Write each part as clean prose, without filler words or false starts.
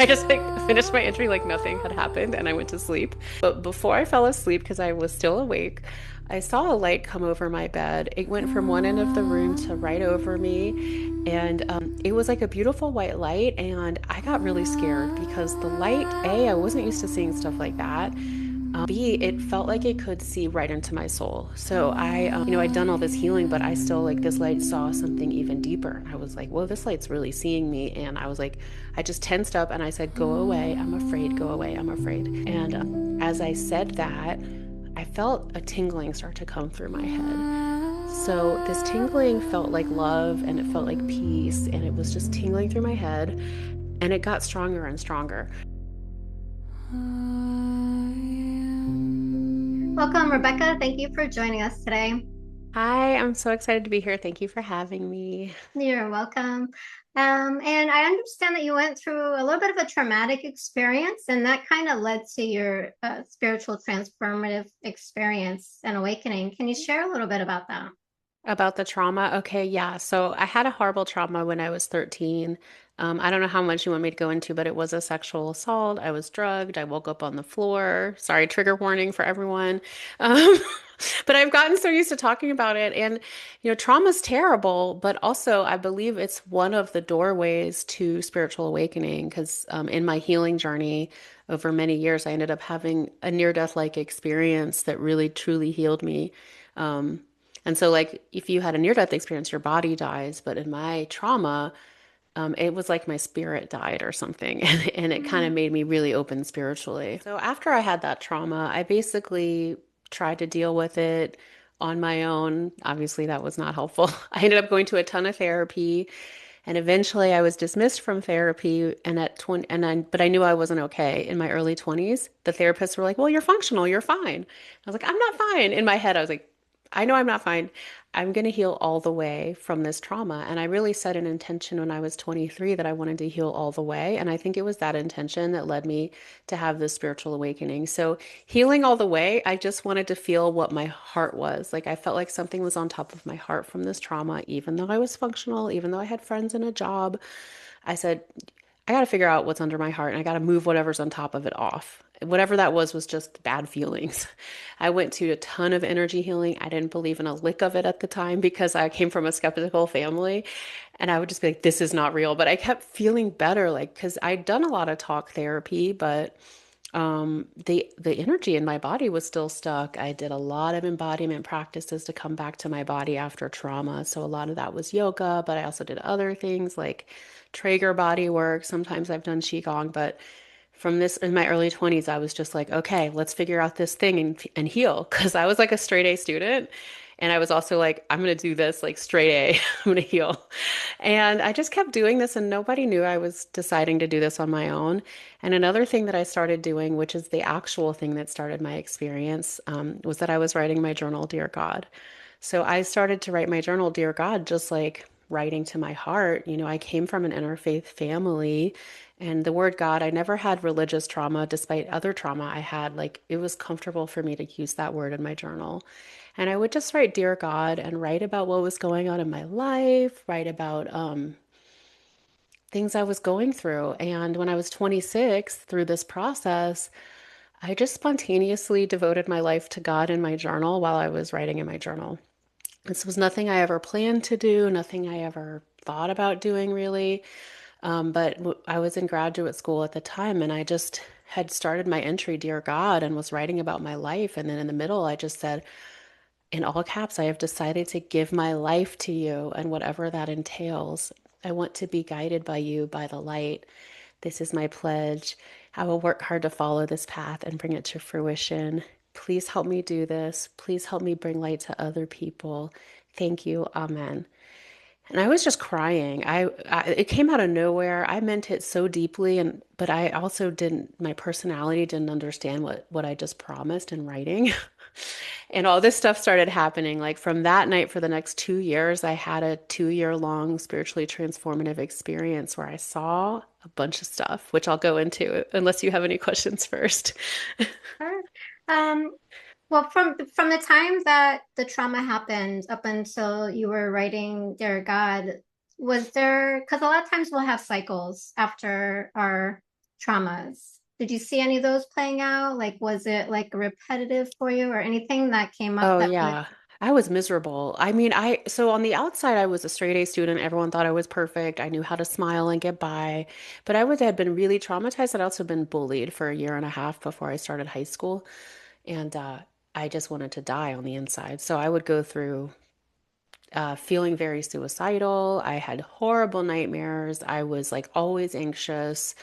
I just like finished my entry like nothing had happened and I went to sleep. But before I fell asleep, because I was still awake, I saw a light come over my bed. It went from one end of the room to right over me. And it was like a beautiful white light. And I got really scared because the light, A, I wasn't used to seeing stuff like that. B, it felt like it could see right into my soul. So I'd done all this healing, but I still like this light saw something even deeper. I was like, whoa, this light's really seeing me. And I was like, I just tensed up and I said, go away. I'm afraid. Go away. I'm afraid. And as I said that, I felt a tingling start to come through my head. So this tingling felt like love and it felt like peace. And it was just tingling through my head. And it got stronger and stronger. Welcome, Rebecca. Thank you for joining us today. Hi, I'm so excited to be here. Thank you for having me. You're welcome. And I understand that you went through a little bit of a traumatic experience, and that kind of led to your spiritual transformative experience and awakening. Can you share a little bit about that? About the trauma. Okay, yeah. So I had a horrible trauma when I was 13. I don't know how much you want me to go into, but it was a sexual assault. I was drugged. I woke up on the floor. Sorry, trigger warning for everyone. Um, but I've gotten so used to talking about it. And, trauma's terrible, but also I believe it's one of the doorways to spiritual awakening because in my healing journey over many years, I ended up having a near-death-like experience that really, truly healed me. Um, and so, like, if you had a near-death experience, your body dies. But in my trauma, it was like my spirit died or something. And it kind of Mm. made me really open spiritually. So after I had that trauma, I basically tried to deal with it on my own. Obviously, that was not helpful. I ended up going to a ton of therapy. And eventually I was dismissed from therapy and at 20 but I knew I wasn't okay in my early 20s. The therapists were like, "Well, you're functional, you're fine." I was like, "I'm not fine." In my head, I was like, "I know I'm not fine. I'm going to heal all the way from this trauma." And I really set an intention when I was 23 that I wanted to heal all the way, and I think it was that intention that led me to have this spiritual awakening. So, healing all the way, I just wanted to feel what my heart was. Like I felt like something was on top of my heart from this trauma, even though I was functional, even though I had friends and a job. I said, I got to figure out what's under my heart and I got to move whatever's on top of it off. Whatever that was just bad feelings. I went to a ton of energy healing. I didn't believe in a lick of it at the time because I came from a skeptical family. And I would just be like, this is not real. But I kept feeling better, like, because I'd done a lot of talk therapy, but the energy in my body was still stuck. I did a lot of embodiment practices to come back to my body after trauma. So a lot of that was yoga, but I also did other things like Traeger body work. Sometimes I've done Qigong, but from this in my early 20s, I was just like, okay, let's figure out this thing and heal. Because I was like a straight A student. And I was also like, I'm going to do this like straight A. I'm going to heal. And I just kept doing this, and nobody knew I was deciding to do this on my own. And another thing that I started doing, which is the actual thing that started my experience, was that I was writing my journal, Dear God. So I started to write my journal, Dear God, just like writing to my heart. I came from an interfaith family, and the word God, I never had religious trauma despite other trauma I had. Like it was comfortable for me to use that word in my journal. And I would just write Dear God and write about what was going on in my life, write about things I was going through. And when I was 26, through this process, I just spontaneously devoted my life to God in my journal while I was writing in my journal. This was nothing I ever planned to do, nothing I ever thought about doing really. But I was in graduate school at the time and I just had started my entry, Dear God, and was writing about my life. And then in the middle, I just said, in all caps, I have decided to give my life to you and whatever that entails. I want to be guided by you, by the light. This is my pledge. I will work hard to follow this path and bring it to fruition. Please help me do this. Please help me bring light to other people. Thank you. Amen. And I was just crying. It came out of nowhere. I meant it so deeply, and but I also didn't. My personality didn't understand what I just promised in writing. And all this stuff started happening. Like from that night for the next 2 years, I had a 2 year long spiritually transformative experience where I saw a bunch of stuff, which I'll go into unless you have any questions first. Sure. Um, well, from the time that the trauma happened up until you were writing Dear God, was there, because a lot of times we'll have cycles after our traumas. Did you see any of those playing out? Like, was it like repetitive for you or anything that came up Oh that would? yeah. I was miserable. I mean, so on the outside I was a straight A student. Everyone thought I was perfect. I knew how to smile and get by. But had been really traumatized. I'd also been bullied for a year and a half before I started high school. And I just wanted to die on the inside. So I would go through feeling very suicidal. I had horrible nightmares. I was like always anxious.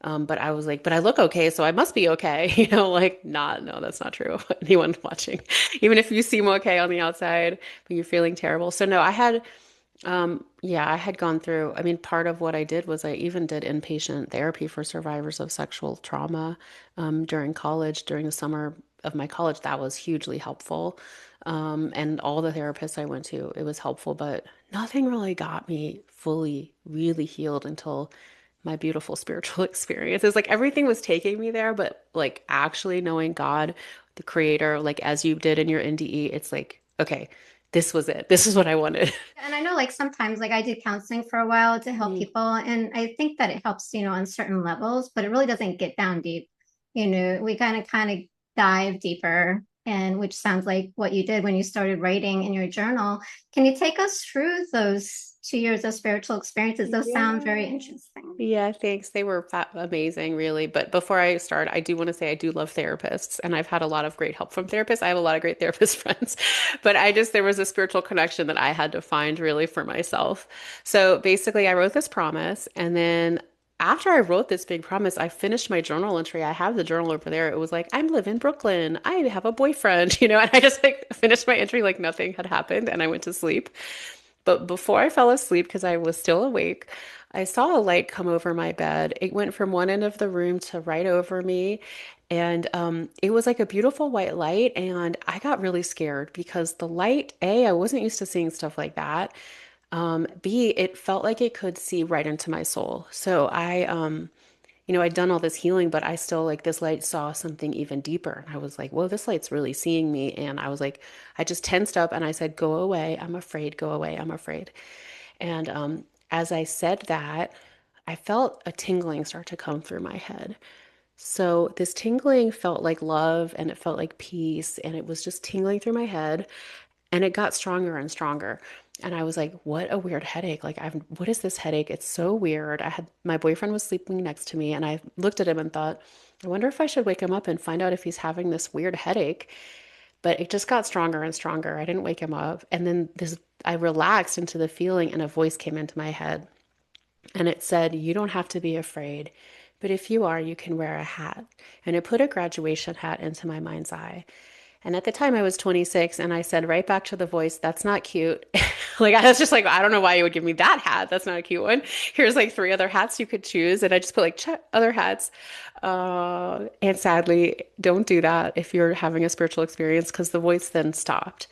But I was like, but I look okay, so I must be okay. Like, not, no, that's not true. Anyone watching, even if you seem okay on the outside, but you're feeling terrible. So no, yeah, I had gone through, I mean, part of what I did was I even did inpatient therapy for survivors of sexual trauma during college, during the summer of my college. That was hugely helpful. And all the therapists I went to, it was helpful, but nothing really got me fully, really healed until my beautiful spiritual experiences. Like everything was taking me there, but like actually knowing God, the creator, like as you did in your NDE, it's like, okay, this was it. This is what I wanted. And I know like sometimes like I did counseling for a while to help Mm. people and I think that it helps, on certain levels, but it really doesn't get down deep. We kind of dive deeper and which sounds like what you did when you started writing in your journal. Can you take us through those 2 years of spiritual experiences? Those sound very Yeah. interesting. Yeah, thanks. They were amazing, really. But before I start, I do want to say I do love therapists, and I've had a lot of great help from therapists. I have a lot of great therapist friends, but there was a spiritual connection that I had to find really for myself. So basically, I wrote this promise, and then after I wrote this big promise, I finished my journal entry. I have the journal over there. It was like, I'm live in Brooklyn. I have a boyfriend, and I just like finished my entry like nothing had happened, and I went to sleep. But before I fell asleep, because I was still awake, I saw a light come over my bed. It went from one end of the room to right over me. And it was like a beautiful white light. And I got really scared because the light, A, I wasn't used to seeing stuff like that. B, it felt like it could see right into my soul. So I'd done all this healing, but I still like this light saw something even deeper. And I was like, whoa, this light's really seeing me. And I was like, I just tensed up and I said, go away. I'm afraid. Go away. I'm afraid. And as I said that, I felt a tingling start to come through my head. So this tingling felt like love and it felt like peace. And it was just tingling through my head. And it got stronger and stronger. And I was like, what a weird headache. What is this headache? It's so weird. My boyfriend was sleeping next to me and I looked at him and thought, I wonder if I should wake him up and find out if he's having this weird headache. But it just got stronger and stronger. I didn't wake him up. And then I relaxed into the feeling and a voice came into my head and it said, you don't have to be afraid. But if you are, you can wear a hat. And it put a graduation hat into my mind's eye. And at the time I was 26 and I said right back to the voice, that's not cute. Like I was just like, I don't know why you would give me that hat. That's not a cute one. Here's like three other hats you could choose. And I just put like check other hats. And sadly, don't do that if you're having a spiritual experience because the voice then stopped.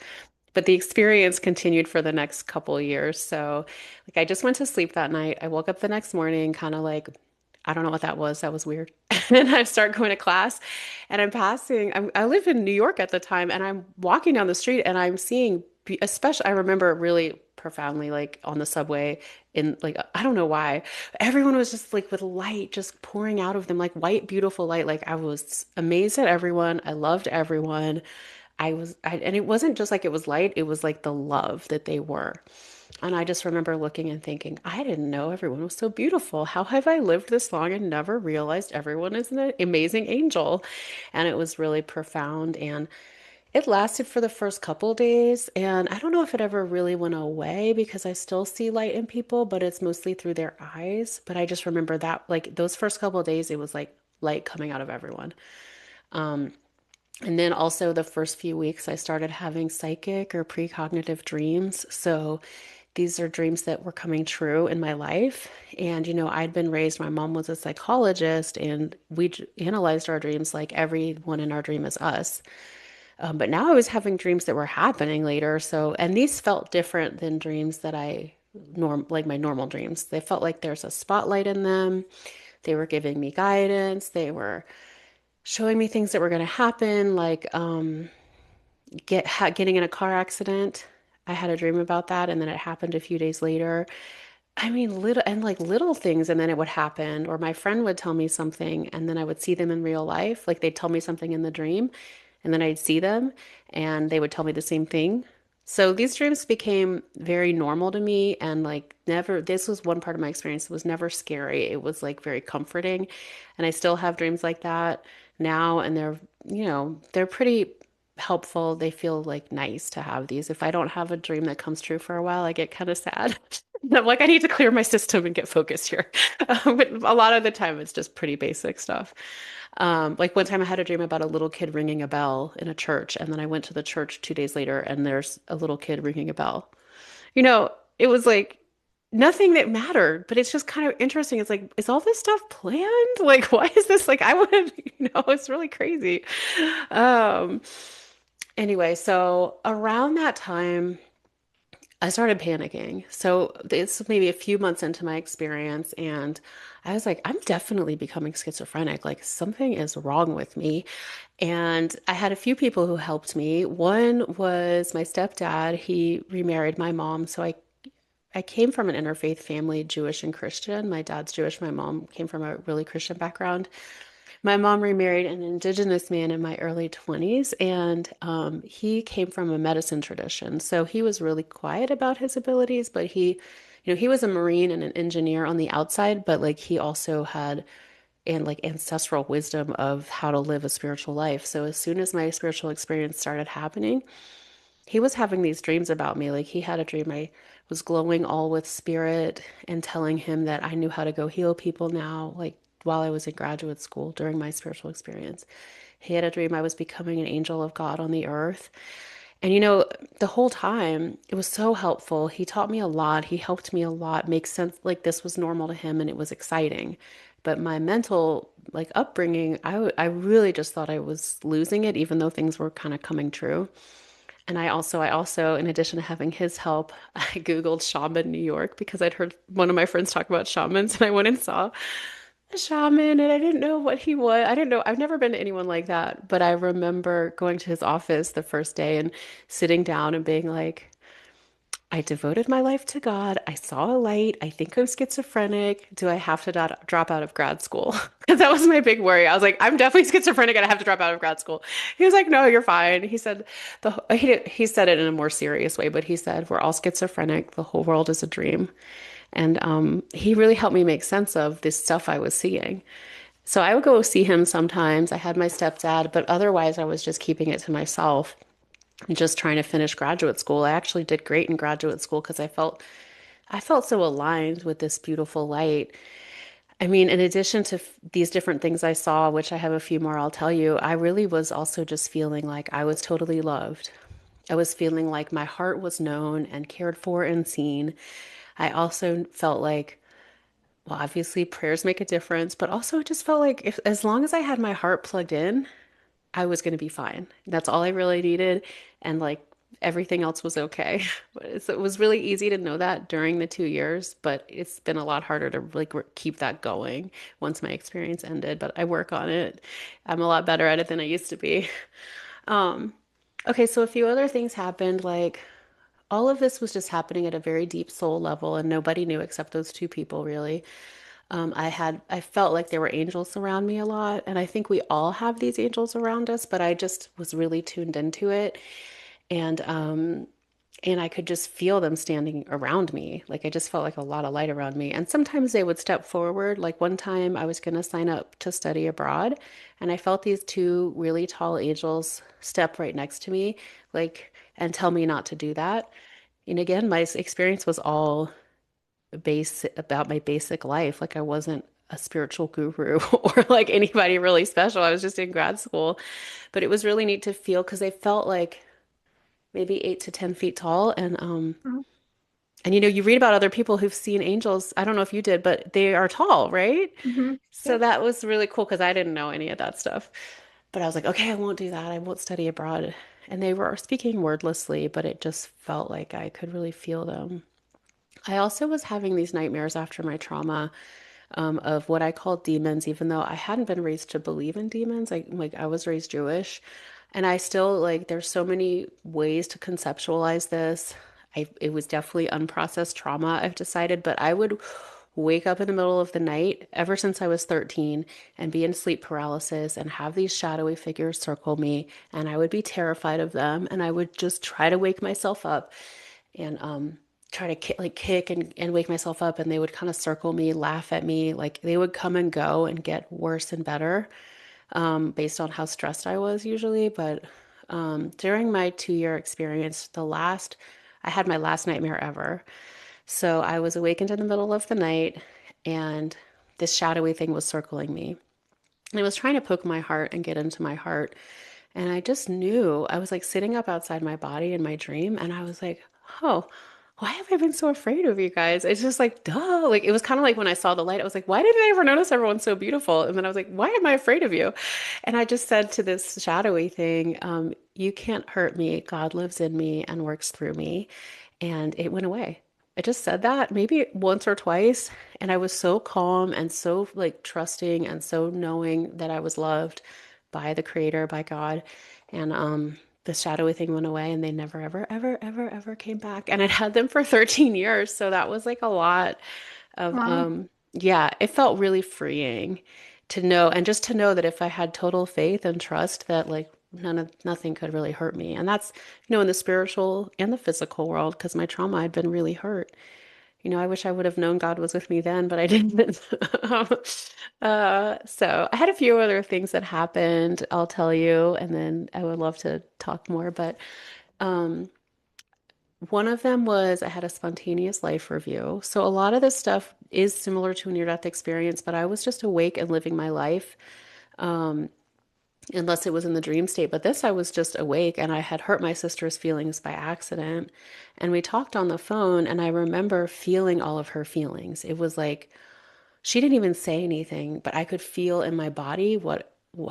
But the experience continued for the next couple of years. So like I just went to sleep that night. I woke up the next morning kind of like, I don't know what that was. That was weird. And I start going to class and I live in New York at the time and I'm walking down the street and I'm seeing, especially, I remember really profoundly like on the subway in like, I don't know why, everyone was just like with light just pouring out of them, like white, beautiful light. Like I was amazed at everyone. I loved everyone. And it wasn't just like it was light, it was like the love that they were. And I just remember looking and thinking, I didn't know everyone was so beautiful. How have I lived this long and never realized everyone is an amazing angel? And it was really profound. And it lasted for the first couple days. And I don't know if it ever really went away because I still see light in people, but it's mostly through their eyes. But I just remember that, like those first couple days, it was like light coming out of everyone. And then also the first few weeks, I started having psychic or precognitive dreams. So these are dreams that were coming true in my life. And, I'd been raised, my mom was a psychologist, and analyzed our dreams like everyone in our dream is us. But now I was having dreams that were happening later. So, and these felt different than dreams that like my normal dreams. They felt like there's a spotlight in them. They were giving me guidance. They were showing me things that were going to happen, like getting in a car accident. I had a dream about that, and then it happened a few days later. I mean, little and like little things, and then it would happen, or my friend would tell me something, and then I would see them in real life. Like they'd tell me something in the dream, and then I'd see them, and they would tell me the same thing. So these dreams became very normal to me, and like never, this was one part of my experience that was never scary. It was like very comforting, and I still have dreams like that now, and they're pretty helpful. They feel like nice to have these. If I don't have a dream that comes true for a while, I get kind of sad. I'm like, I need to clear my system and get focused here. But a lot of the time, it's just pretty basic stuff. Like one time I had a dream about a little kid ringing a bell in a church, and then I went to the church 2 days later, and there's a little kid ringing a bell. You know, it was like nothing that mattered, but it's just kind of interesting. It's like, is all this stuff planned? Like, why is this like I wouldn't, it's really crazy. Um, anyway, so around that time, I started panicking. So it's maybe a few months into my experience, and I was like, I'm definitely becoming schizophrenic. Like something is wrong with me. And I had a few people who helped me. One was my stepdad. He remarried my mom. So I came from an interfaith family, Jewish and Christian. My dad's Jewish. My mom came from a really Christian background. My mom remarried an indigenous man in my early 20s, and he came from a medicine tradition. So he was really quiet about his abilities, but he was a Marine and an engineer on the outside, but like he also had and like ancestral wisdom of how to live a spiritual life. So as soon as my spiritual experience started happening, he was having these dreams about me. Like he had a dream I was glowing all with spirit and telling him that I knew how to go heal people now, like while I was in graduate school during my spiritual experience. He had a dream I was becoming an angel of God on the earth. And the whole time it was so helpful. He taught me a lot. He helped me a lot make sense like this was normal to him and it was exciting. But my mental like upbringing, I really just thought I was losing it even though things were kind of coming true. And I also, in addition to having his help, I Googled shaman New York because I'd heard one of my friends talk about shamans, and I went and saw a shaman, and I didn't know what he was. I didn't know. I've never been to anyone like that, but I remember going to his office the first day and sitting down and being like, I devoted my life to God. I saw a light. I think I'm schizophrenic. Do I have to drop out of grad school? Because that was my big worry. I was like, I'm definitely schizophrenic and I have to drop out of grad school. He was like, no, you're fine. He said he said it in a more serious way, but he said we're all schizophrenic. The whole world is a dream. And he really helped me make sense of this stuff I was seeing. So I would go see him sometimes. I had my stepdad, but otherwise I was just keeping it to myself and just trying to finish graduate school. I actually did great in graduate school because I felt so aligned with this beautiful light. I mean, in addition to these different things I saw, which I have a few more I'll tell you, I really was also just feeling like I was totally loved. I was feeling like my heart was known and cared for and seen. I also felt like, well, obviously prayers make a difference, but also it just felt like if as long as I had my heart plugged in, I was going to be fine. That's all I really needed. And like everything else was okay. It was really easy to know that during the 2 years, but it's been a lot harder to like keep that going once my experience ended. But I work on it. I'm a lot better at it than I used to be. Um, okay, so a few other things happened. Like all of this was just happening at a very deep soul level, and nobody knew except those two people, really. I felt like there were angels around me a lot, and I think we all have these angels around us, but I just was really tuned into it, and and I could just feel them standing around me. Like I just felt like a lot of light around me. And sometimes they would step forward. Like one time I was going to sign up to study abroad, and I felt these two really tall angels step right next to me, like and tell me not to do that. And again, my experience was all base about my basic life. Like I wasn't a spiritual guru or like anybody really special. I was just in grad school, but it was really neat to feel because they felt like maybe 8 to 10 feet tall. And you read about other people who've seen angels. I don't know if you did, but they are tall, right? Mm-hmm. So Yep. that was really cool because I didn't know any of that stuff. But I was like, okay, I won't do that. I won't study abroad. And they were speaking wordlessly, but it just felt like I could really feel them. I also was having these nightmares after my trauma of what I called demons, even though I hadn't been raised to believe in demons. I was raised Jewish, and I still like there's so many ways to conceptualize this. It was definitely unprocessed trauma, I've decided, but I would wake up in the middle of the night ever since I was 13 and be in sleep paralysis and have these shadowy figures circle me, and I would be terrified of them, and I would just try to wake myself up and try to kick and wake myself up, and they would kind of circle me, laugh at me, like they would come and go and get worse and better based on how stressed I was usually. But during my 2 year experience, I had my last nightmare ever. So I was awakened in the middle of the night, and this shadowy thing was circling me. And it was trying to poke my heart and get into my heart. And I just knew I was like sitting up outside my body in my dream. And I was like, oh, why have I been so afraid of you guys? It's just like, duh. Like, it was kind of like when I saw the light, I was like, why didn't I ever notice everyone's so beautiful? And then I was like, why am I afraid of you? And I just said to this shadowy thing, you can't hurt me. God lives in me and works through me. And it went away. I just said that maybe once or twice. And I was so calm and so like trusting and so knowing that I was loved by the creator, by God. And the shadowy thing went away and they never, ever, ever, ever, ever came back. And I'd had them for 13 years. So that was like a lot of, Wow. yeah, it felt really freeing to know. And just to know that if I had total faith and trust that like nothing could really hurt me. And that's, in the spiritual and the physical world, because my trauma had been really hurt. I wish I would have known God was with me then, but I didn't. Um, so I had a few other things that happened, I'll tell you, and then I would love to talk more. But um, one of them was I had a spontaneous life review. So a lot of this stuff is similar to a near-death experience, but I was just awake and living my life, unless it was in the dream state. But this, I was just awake and I had hurt my sister's feelings by accident. And we talked on the phone, and I remember feeling all of her feelings. It was like she didn't even say anything, but I could feel in my body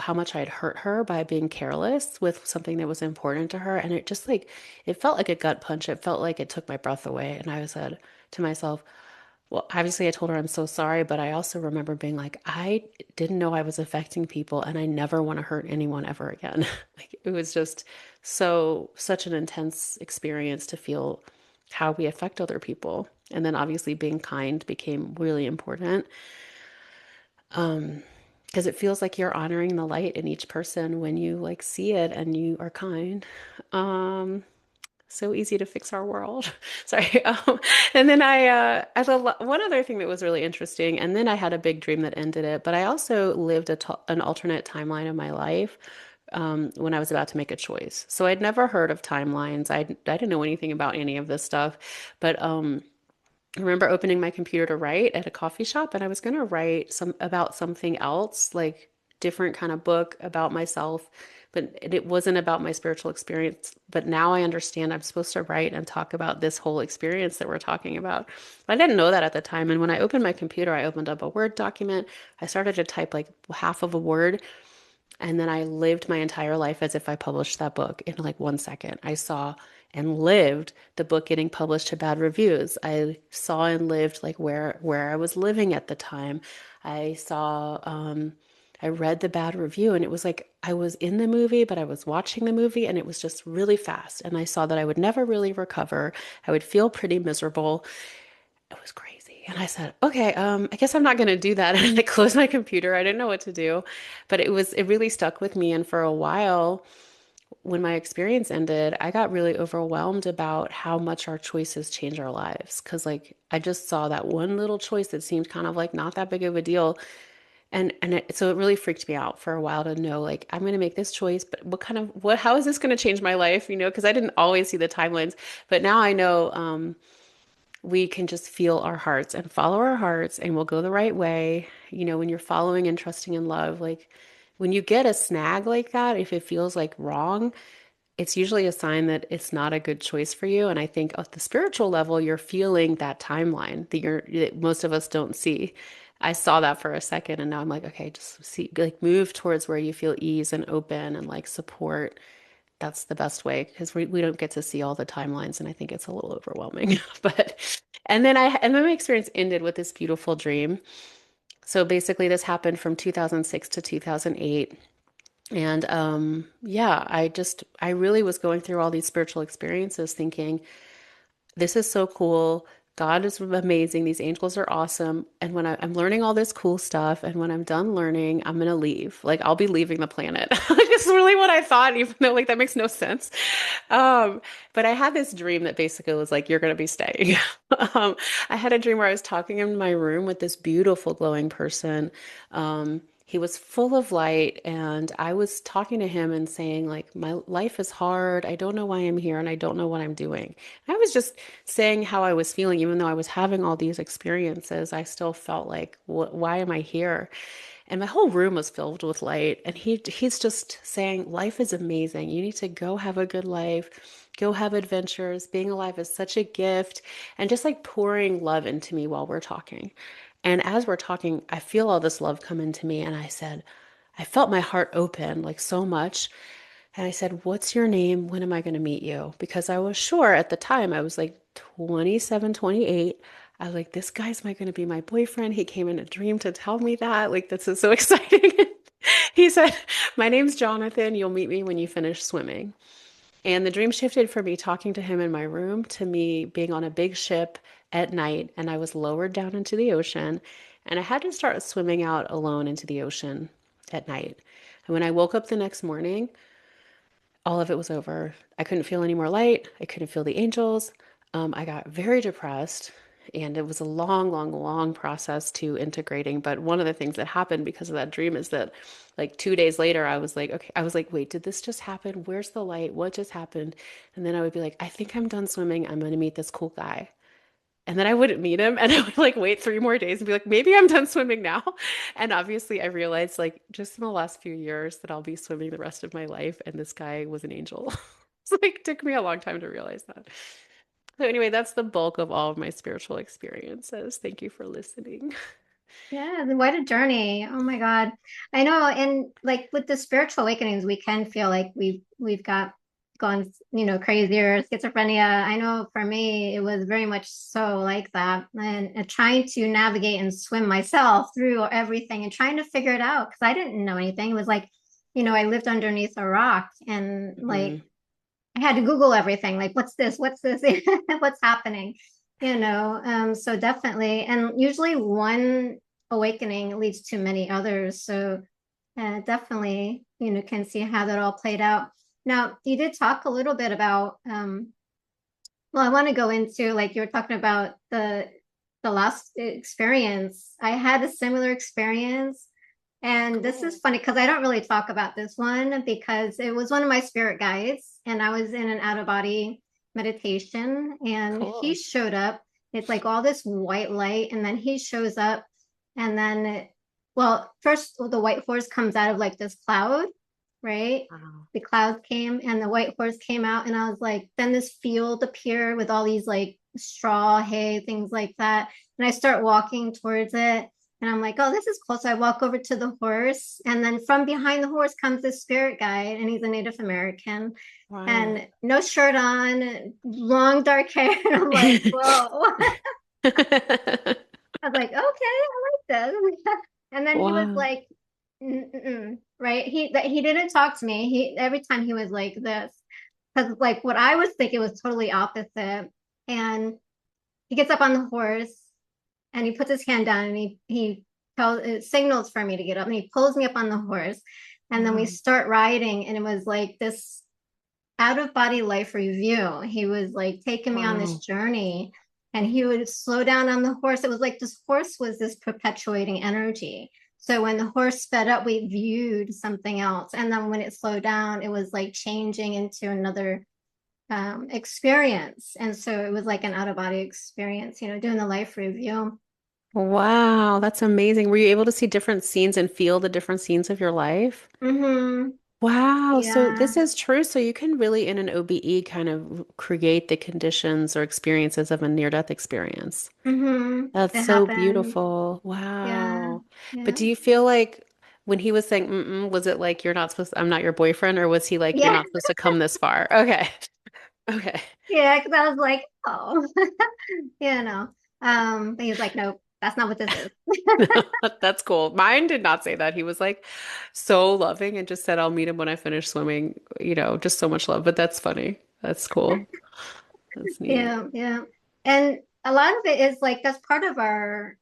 how much I'd hurt her by being careless with something that was important to her. And it just like, it felt like a gut punch. It felt like it took my breath away. And I said to myself, well, obviously, I told her I'm so sorry, but I also remember being like, I didn't know I was affecting people, and I never want to hurt anyone ever again. Like, it was just such an intense experience to feel how we affect other people. And then obviously being kind became really important. Because it feels like you're honoring the light in each person when you like see it and you are kind. Um, so easy to fix our world. Sorry. And then one other thing that was really interesting, and then I had a big dream that ended it, but I also lived an alternate timeline of my life when I was about to make a choice. So I'd never heard of timelines. I didn't know anything about any of this stuff, but I remember opening my computer to write at a coffee shop, and I was going to write about something else, like different kind of book about myself, but it wasn't about my spiritual experience. But now I understand I'm supposed to write and talk about this whole experience that we're talking about. But I didn't know that at the time. And when I opened my computer, I opened up a Word document. I started to type like half of a word, and then I lived my entire life as if I published that book in like 1 second. I saw and lived the book getting published to bad reviews. I saw and lived like where I was living at the time. I saw I read the bad review, and it was like I was in the movie, but I was watching the movie, and it was just really fast. And I saw that I would never really recover. I would feel pretty miserable. It was crazy. And I said, okay, I guess I'm not going to do that. And I closed my computer. I didn't know what to do, but it really stuck with me. And for a while, when my experience ended, I got really overwhelmed about how much our choices change our lives. Cause like I just saw that one little choice that seemed kind of like not that big of a deal. So it really freaked me out for a while to know, like, I'm going to make this choice, but how is this going to change my life? Cause I didn't always see the timelines, but now I know, we can just feel our hearts and follow our hearts, and we'll go the right way. When you're following and trusting in love, like when you get a snag like that, if it feels like wrong, it's usually a sign that it's not a good choice for you. And I think at the spiritual level, you're feeling that timeline that most of us don't see. I saw that for a second, and now I'm like, okay, just see, like move towards where you feel ease and open and like support. That's the best way, because we don't get to see all the timelines, and I think it's a little overwhelming. But and then my experience ended with this beautiful dream. So basically this happened from 2006 to 2008. And yeah, I really was going through all these spiritual experiences thinking this is so cool. God is amazing. These angels are awesome. And when I'm learning all this cool stuff, and when I'm done learning, I'm gonna leave. Like I'll be leaving the planet. Like it's really what I thought, even though like that makes no sense. Um, but I had this dream that basically was like, you're gonna be staying. Um, I had a dream where I was talking in my room with this beautiful glowing person. He was full of light, and I was talking to him and saying, like, my life is hard. I don't know why I'm here, and I don't know what I'm doing. I was just saying how I was feeling, even though I was having all these experiences. I still felt like, why am I here? And my whole room was filled with light. And he's just saying, life is amazing. You need to go have a good life, go have adventures. Being alive is such a gift. And just like pouring love into me while we're talking. And as we're talking, I feel all this love come into me. And I said, I felt my heart open like so much. And I said, what's your name? When am I going to meet you? Because I was sure at the time, I was like 27, 28. I was like, this guy's going to be my boyfriend. He came in a dream to tell me that. Like, this is so exciting. He said, my name's Jonathan. You'll meet me when you finish swimming. And the dream shifted from me talking to him in my room to me being on a big ship at night. And I was lowered down into the ocean. And I had to start swimming out alone into the ocean at night. And when I woke up the next morning, all of it was over. I couldn't feel any more light. I couldn't feel the angels. I got very depressed, and it was a long, long, long process to integrating. But one of the things that happened because of that dream is that, like 2 days later, I was like, okay, I was like, wait, did this just happen? Where's the light? What just happened? And then I would be like, I think I'm done swimming. I'm going to meet this cool guy. And then I wouldn't meet him and I would like wait 3 more days and be like, maybe I'm done swimming now. And obviously I realized like just in the last few years that I'll be swimming the rest of my life and this guy was an angel. So like it took me a long time to realize that. So anyway, that's the bulk of all of my spiritual experiences. Thank you for listening. Yeah, what a journey. Oh my God. I know, and like with the spiritual awakenings, we can feel like we've got gone, crazier, schizophrenia. I know for me, it was very much so like that. And trying to navigate and swim myself through everything and trying to figure it out because I didn't know anything. It was like, I lived underneath a rock and like Hmm. I had to Google everything, like, what's this? What's this? What's happening? So definitely. And usually one awakening leads to many others. So definitely, can see how that all played out. Now, you did talk a little bit about, well, I want to go into like you were talking about the last experience. I had a similar experience. And this is Cool. funny because I don't really talk about this one because it was one of my spirit guides, and I was in an out of body meditation, and he Cool. showed up. It's like all this white light, and then he shows up, and then, well, first the white horse comes out of like this cloud, right? Wow. The cloud came, and the white horse came out, and I was like, then this field appeared with all these like straw, hay, things like that, and I start walking towards it. And I'm like, oh, this is cool. So I walk over to the horse. And then from behind the horse comes this spirit guide, and he's a Native American Wow. and no shirt on, long dark hair. And I'm like, whoa. I was like, okay, I like this. And then he was Wow. like, mm-mm, right? He didn't talk to me. He every time he was like this, because like what I was thinking was totally opposite. And he gets up on the horse and he puts his hand down and he tells it signals for me to get up and he pulls me up on the horse and then we Wow. start riding and it was like this out of body life review. He was like taking me on this Wow. journey and he would slow down on the horse. It was like this horse was this perpetuating energy. So when the horse sped up, we viewed something else. And then when it slowed down, it was like changing into another experience. And so it was like an out of body experience, doing the life review. Wow, that's amazing. Were you able to see different scenes and feel the different scenes of your life? Mm-hmm. Wow, so Yeah. this is true. So you can really, in an OBE, kind of create the conditions or experiences of a near-death experience. Mm-hmm. That's It so happened. beautiful. Yeah. Wow. But Yeah. do you feel like when he was saying, mm-mm, was it like you're not supposed I'm not your boyfriend, or was he like you're Yeah. not supposed to come this far? Okay. Okay. Yeah. Because I was like, oh, but he was like, nope, that's not what this is. That's cool. Mine did not say that. He was like so loving and just said, I'll meet him when I finish swimming. Just so much love. But that's funny. That's cool. That's neat. Yeah, yeah. And a lot of it is like that's part of our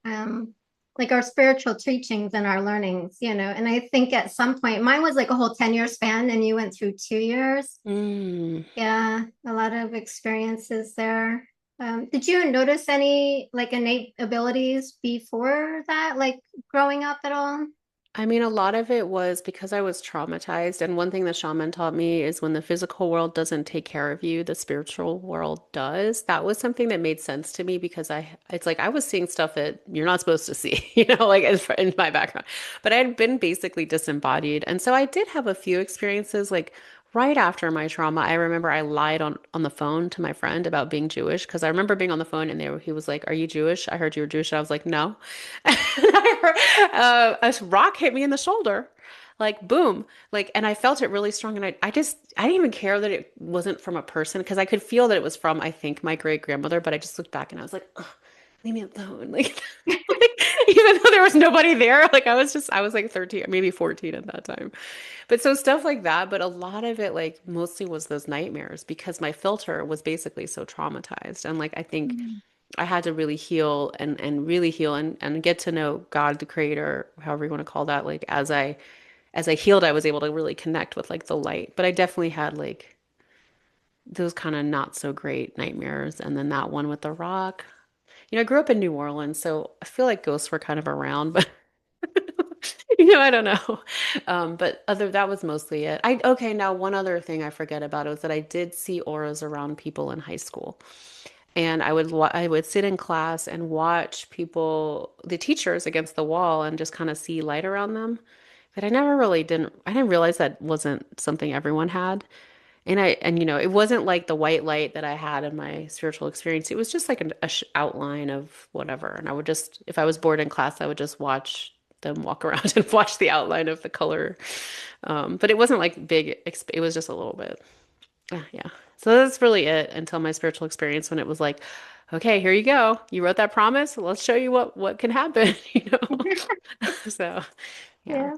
like our spiritual teachings and our learnings, you know. And I think at some point mine was like a whole 10-year span and you went through 2 years. Mm. Yeah, a lot of experiences there. Did you notice any like innate abilities before that, like growing up at all? I mean, a lot of it was because I was traumatized. And one thing the shaman taught me is when the physical world doesn't take care of you, the spiritual world does. That was something that made sense to me because it's like I was seeing stuff that you're not supposed to see, like in my background. But I had been basically disembodied. And so I did have a few experiences like right after my trauma. I remember I lied on the phone to my friend about being Jewish because I remember being on the phone and he was like, "Are you Jewish? I heard you were Jewish." And I was like, "No." A rock hit me in the shoulder, like boom, like, and I felt it really strong. And I didn't even care that it wasn't from a person because I could feel that it was from, I think, my great grandmother. But I just looked back and I was like, "Ugh, leave me alone." Like, even though there was nobody there, like I was like 13, maybe 14 at that time. But so stuff like that. But a lot of it, like, mostly was those nightmares because my filter was basically so traumatized. And like, I think Mm. I had to really heal and really heal and get to know God, the creator, however you want to call that. Like as I healed, I was able to really connect with like the light. But I definitely had like those kind of not so great nightmares. And then that one with the rock. I grew up in New Orleans, so I feel like ghosts were kind of around, but I don't know. But other that was mostly it. I okay, now one other thing I forget about was that I did see auras around people in high school. And I would sit in class and watch people, the teachers against the wall and just kind of see light around them. But I didn't realize that wasn't something everyone had. It wasn't like the white light that I had in my spiritual experience. It was just like a outline of whatever. And I would just, if I was bored in class, I would just watch them walk around and watch the outline of the color. But it wasn't like big, it was just a little bit. Yeah. So that's really it until my spiritual experience when it was like, okay, here you go. You wrote that promise. Let's show you what can happen, you know. So, yeah. Yeah.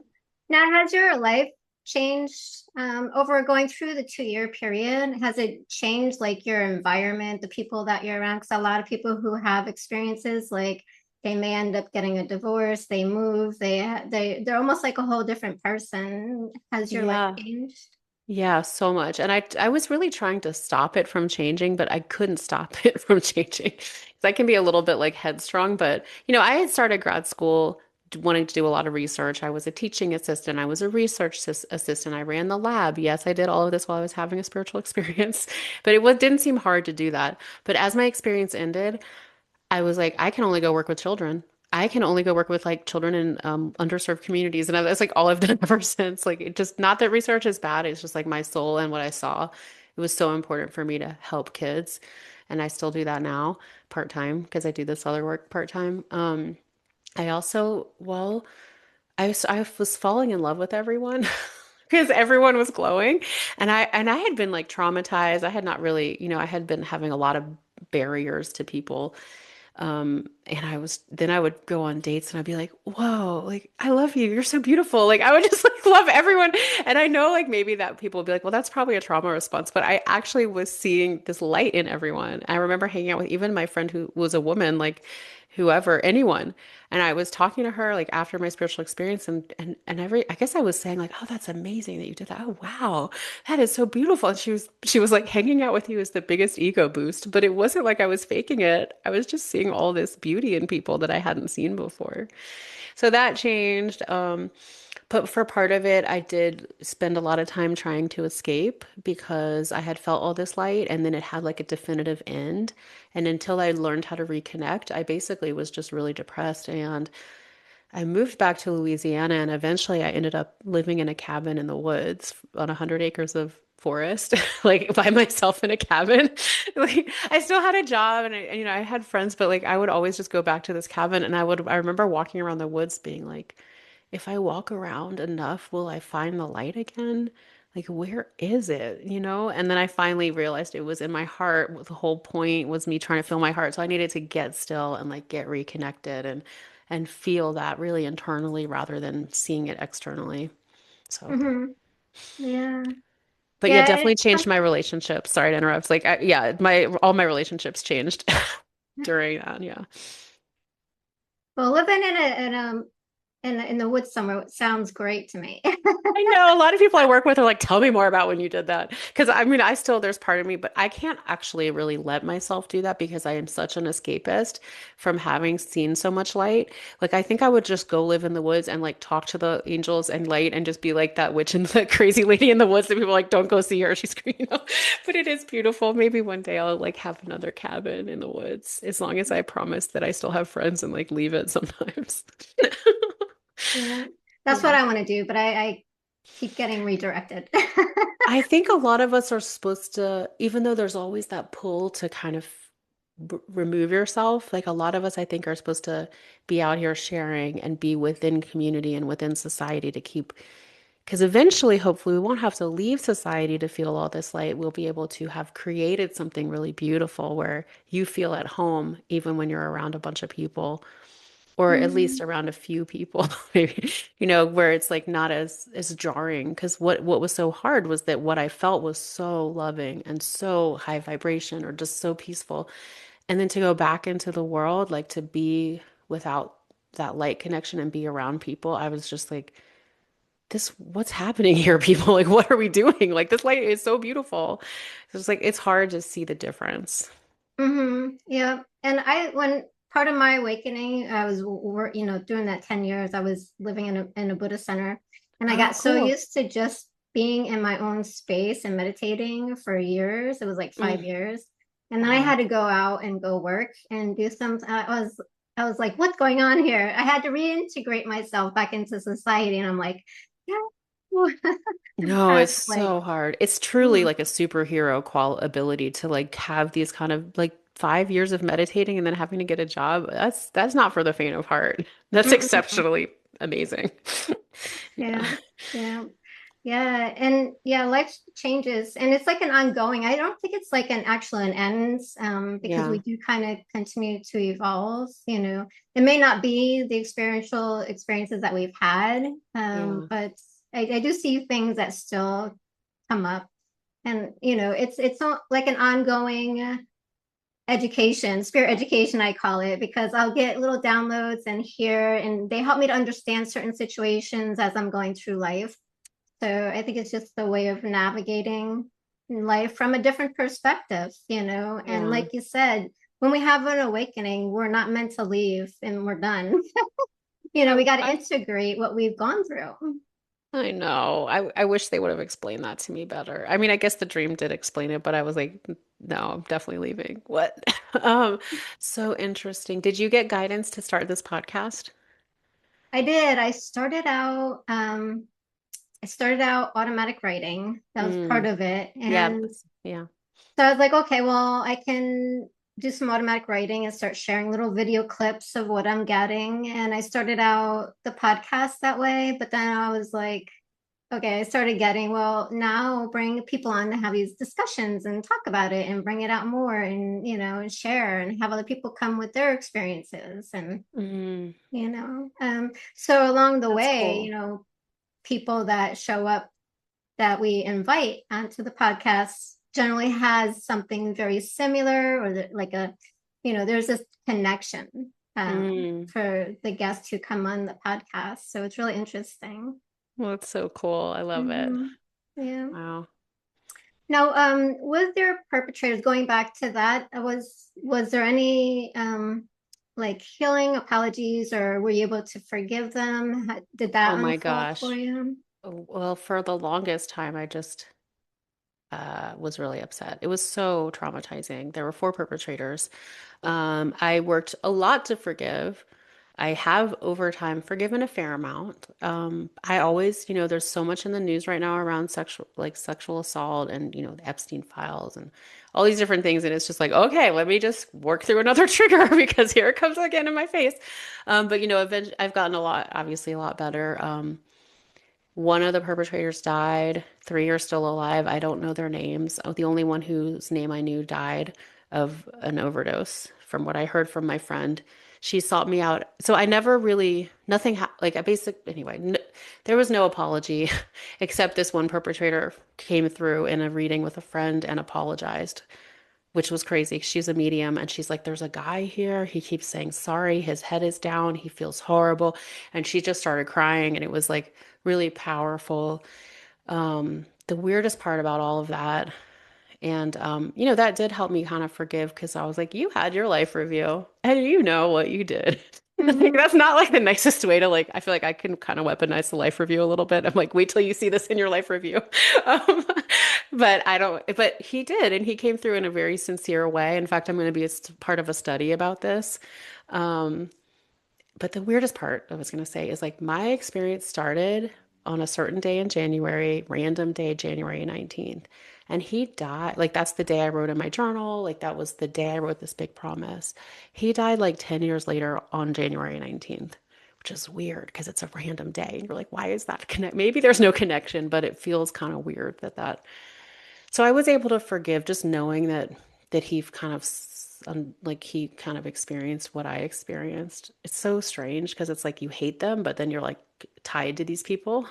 Now, has your life changed over going through the 2-year period? Has it changed like your environment, the people that you're around? Because a lot of people who have experiences like they may end up getting a divorce, they move, they're almost like a whole different person. Has your life Yeah. changed? Yeah, so much. And I was really trying to stop it from changing, but I couldn't stop it from changing. 'Cause I can be a little bit like headstrong, but I had started grad school wanting to do a lot of research. I was a teaching assistant, I was a research assistant, I ran the lab. Yes, I did all of this while I was having a spiritual experience, but didn't seem hard to do that. But as my experience ended, I was like, I can only go work with children. I can only go work with like children in underserved communities. And that's like all I've done ever since. Like, it just, not that research is bad. It's just like my soul and what I saw. It was so important for me to help kids. And I still do that now part time because I do this other work part time. I also, well, I was falling in love with everyone because everyone was glowing. And I had been like traumatized. I had not really, I had been having a lot of barriers to people. And then I would go on dates and I'd be like, whoa, like, I love you. You're so beautiful. Like, I would just like love everyone. And I know like maybe that people would be like, well, that's probably a trauma response, but I actually was seeing this light in everyone. I remember hanging out with even my friend who was a woman, like whoever, anyone. And I was talking to her like after my spiritual experience and I guess I was saying like, oh, that's amazing that you did that. Oh, wow. That is so beautiful. And she was like, hanging out with you is the biggest ego boost, but it wasn't like I was faking it. I was just seeing all this beauty in people that I hadn't seen before. So that changed. But for part of it, I did spend a lot of time trying to escape because I had felt all this light and then it had like a definitive end. And until I learned how to reconnect, I basically was just really depressed. And I moved back to Louisiana and eventually I ended up living in a cabin in the woods on 100 acres of forest, like by myself in a cabin. Like I still had a job and I had friends, but like I would always just go back to this cabin and I remember walking around the woods being like, if I walk around enough, will I find the light again? Like, where is it? And then I finally realized it was in my heart. The whole point was me trying to fill my heart. So I needed to get still and like get reconnected and feel that really internally rather than seeing it externally. So, Hmm. Yeah. But yeah, Yeah, definitely changed my relationships. Sorry to interrupt. Like, yeah, my all my relationships changed during that. Yeah. well, living in the woods somewhere sounds great to me. I know a lot of people I work with are like, tell me more about when you did that. Because I mean, I still, there's part of me, but I can't actually really let myself do that because I am such an escapist from having seen so much light. Like, I think I would just go live in the woods and like talk to the angels and light and just be like that witch and the crazy lady in the woods that people are like, don't go see her. She's, but it is beautiful. Maybe one day I'll like have another cabin in the woods as long as I promise that I still have friends and like leave it sometimes. Yeah, that's what Yeah. I want to do, but I keep getting redirected. I think a lot of us are supposed to, even though there's always that pull to kind of remove yourself, like a lot of us, I think, are supposed to be out here sharing and be within community and within society to keep, because eventually, hopefully, we won't have to leave society to feel all this light. We'll be able to have created something really beautiful where you feel at home, even when you're around a bunch of people or at least Mhm. around a few people maybe where it's like not as jarring because what was so hard was that what I felt was so loving and so high vibration or just so peaceful and then to go back into the world like to be without that light connection and be around people I was just like this what's happening here people like what are we doing like this light is so beautiful it's like it's hard to see the difference. Yeah. And when part of my awakening, I was, during that 10 years, I was living in a Buddhist center, and I Oh, got so cool. used to just being in my own space and meditating for years. It was like Mm, 5 years. And then I wow. had to go out and go work and do some, I was like, what's going on here? I had to reintegrate myself back into society. And I'm like, yeah, No, it's that's like, so hard. It's truly mm, like a superhero qual ability to like have these kind of like 5 years of meditating and then having to get a job. That's not for the faint of heart. That's mm-mm. exceptionally amazing. Yeah. Yeah, yeah. Yeah, and yeah, life changes, and it's like an ongoing. I don't think it's like an end, because we Yeah. do kind of continue to evolve. It may not be the experiential experiences that we've had, Yeah. but I do see things that still come up, and it's not like an ongoing education, spirit education, I call it, because I'll get little downloads and hear, and they help me to understand certain situations as I'm going through life. So I think it's just a way of navigating life from a different perspective, and Yeah. like you said, when we have an awakening, we're not meant to leave and we're done. We got to I integrate what we've gone through. I know. I wish they would have explained that to me better. I mean, I guess the dream did explain it, but I was like, no, I'm definitely leaving. What? Um, so interesting. Did you get guidance to start this podcast? I did. I started out automatic writing. That was part Mm, of it. yeah. And Yeah. so I was like, okay, well, I can do some automatic writing and start sharing little video clips of what I'm getting. And I started out the podcast that way, but then I was like, okay, I started getting, well, now bring people on to have these discussions and talk about it and bring it out more and, and share and have other people come with their experiences. And, Mm, so along the that's way, cool. people that show up that we invite onto the podcast generally has something very similar or like there's this connection Mm. for the guests who come on the podcast. So it's really interesting. Well, that's so cool. I love it. Yeah. Wow. Now, with your perpetrators, going back to that, was there any like healing apologies, or were you able to forgive them? Did Oh that my unfold for gosh. you? Well, for the longest time, I just was really upset. It was so traumatizing. There were four perpetrators. I worked a lot to forgive. I have over time forgiven a fair amount. I always, there's so much in the news right now around sexual assault and, the Epstein files and all these different things. And it's just like, okay, let me just work through another trigger because here it comes again in my face. But, eventually I've gotten obviously a lot better. One of the perpetrators died. Three are still alive. I don't know their names. Oh, the only one whose name I knew died of an overdose, from what I heard from my friend. She sought me out. So I never really, nothing, like I anyway, there was no apology except this one perpetrator came through in a reading with a friend and apologized, which was crazy. She's a medium and she's like, there's a guy here. He keeps saying sorry. His head is down. He feels horrible. And she just started crying and it was like really powerful. The weirdest part about all of that, and that did help me kind of forgive because I was like, you had your life review and you know what you did. Like, Hmm. that's not like the nicest way to like, I feel like I can kind of weaponize the life review a little bit. I'm like, wait till you see this in your life review. Um, but I don't, but he did, and he came through in a very sincere way. In fact, I'm going to be part of a study about this. Um, but the weirdest part I was going to say is like my experience started on a certain day in January, random day, January 19th. And he died. Like, that's the day I wrote in my journal. Like, that was the day I wrote this big promise. He died like 10 years later on January 19th, which is weird because it's a random day. And you're like, why is that connect? Maybe there's no connection, but it feels kind of weird that. So I was able to forgive just knowing that he kind of like he kind of experienced what I experienced. It's so strange because it's like you hate them, but then you're like tied to these people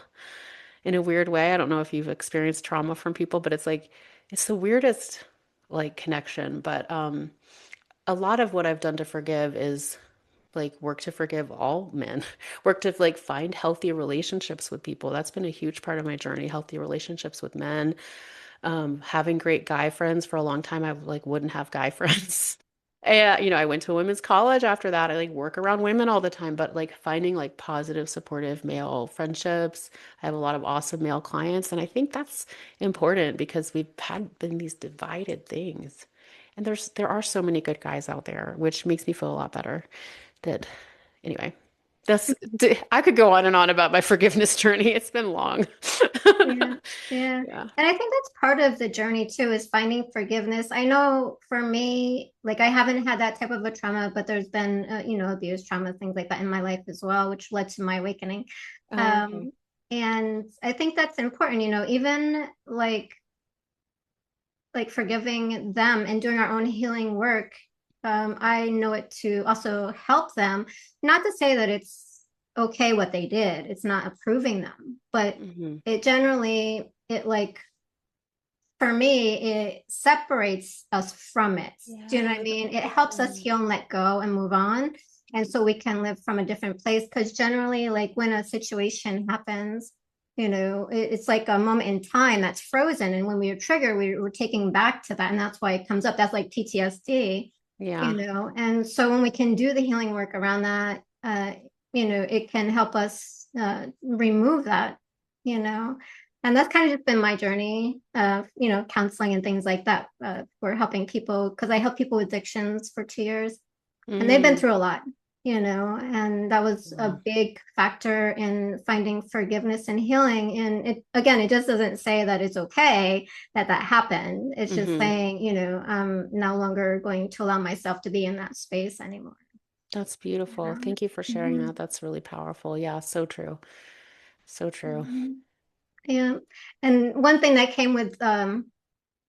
in a weird way. I don't know if you've experienced trauma from people, but it's like it's the weirdest like connection. But a lot of what I've done to forgive is like work to forgive all men, work to like find healthy relationships with people. That's been a huge part of my journey, healthy relationships with men, having great guy friends. For a long time I like wouldn't have guy friends. And I went to women's college after that. I like work around women all the time, but like finding like positive, supportive male friendships. I have a lot of awesome male clients, and I think that's important because we've had been these divided things. And there are so many good guys out there, which makes me feel a lot better. That anyway, that's I could go on and on about my forgiveness journey. It's been long. Yeah, yeah. Yeah. And I think that's part of the journey too, is finding forgiveness. I know for me, like I haven't had that type of a trauma, but there's been, abuse, trauma, things like that in my life as well, which led to my awakening. Oh, okay. Um, and I think that's important, even like forgiving them and doing our own healing work. I know it to also help them. Not to say that it's okay what they did. It's not approving them, but Hmm. it generally it like for me it separates us from it. Do you know what I Yeah. mean? It helps us heal and let go and move on. And so we can live from a different place. Because generally, like when a situation happens, it's like a moment in time that's frozen. And when we are triggered, we're taking back to that. And that's why it comes up. That's like PTSD, Yeah. And so when we can do the healing work around that, it can help us remove that, you know. And that's kind of just been my journey of, counseling and things like that for helping people, because I help people with addictions for 2 years and they've been Mm. through a lot, and that was a Yeah. big factor in finding forgiveness and healing. And again, it just doesn't say that it's okay that that happened. It's just Hmm. saying, I'm no longer going to allow myself to be in that space anymore. That's beautiful. Yeah. Thank you for sharing Mhm. that. That's really powerful. Yeah, so true. So true. Mhm. Yeah. And one thing that came with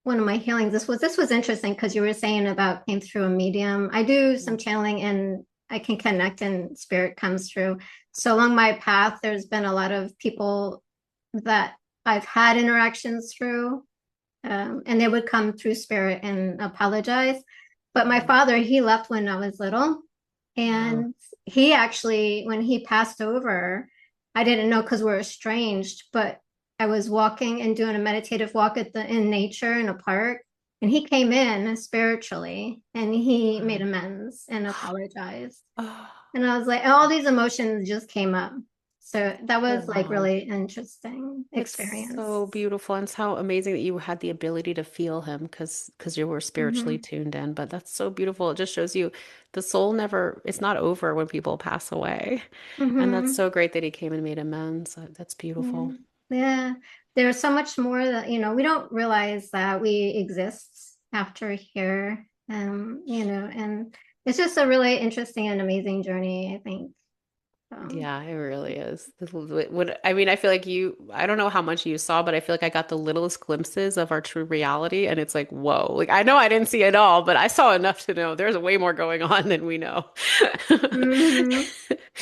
one of my healings, this was interesting because you were saying about came through a medium. I do some Mm. channeling and I can connect and spirit comes through. So along my path, there's been a lot of people that I've had interactions through, and they would come through spirit and apologize. But my Mm. father, he left when I was little, Wow. and he actually, when he passed over, I didn't know because we're estranged, but I was walking and doing a meditative walk in nature in a park, and he came in spiritually and he made Wow. amends and apologized. Oh, And I was like, all these emotions just came up. So that oh, was like wow. really interesting It's experience. so beautiful, and it's how amazing that you had the ability to feel him because you were spiritually Hmm. tuned in. But that's so beautiful. It just shows you the soul never, it's not over when people pass away. And that's Hmm. so great that he came and made amends. That's Yeah. beautiful. Yeah. There's so much more that, we don't realize that we exist after here. And it's just a really interesting and amazing journey, I think. Yeah, it really is. I mean, I feel like I don't know how much you saw, but I feel like I got the littlest glimpses of our true reality. And it's like, whoa, like I know I didn't see it all, but I saw enough to know there's way more going on than we know. Hmm.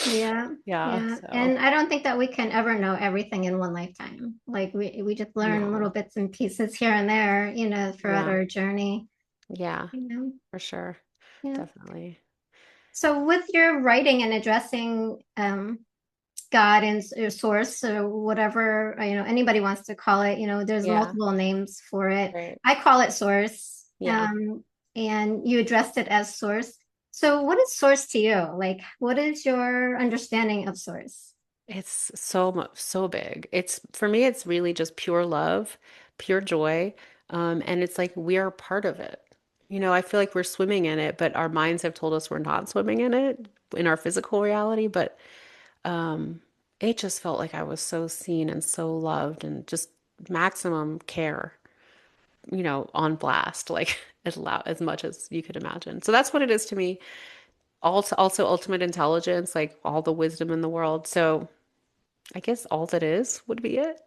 Yeah, Yeah, yeah. so And I don't think that we can ever know everything in one lifetime. Like we just learn little no. bits and pieces here and there, throughout Yeah, our journey, yeah, you know. for sure. Yeah. Definitely. So with your writing and addressing God and source or whatever, anybody wants to call it, there's Yeah, multiple names for it. right. I call it source. Yeah. And you addressed it as source. So what is source to you? Like, what is your understanding of source? It's so much, so big. It's for me, it's really just pure love, pure joy. And it's like we are part of it. I feel like we're swimming in it, but our minds have told us we're not swimming in it in our physical reality. But um, it just felt like I was so seen and so loved and just maximum care, on blast, like as much as you could imagine. So that's what it is to me. Also ultimate intelligence, like all the wisdom in the world. So I guess all that is would be it.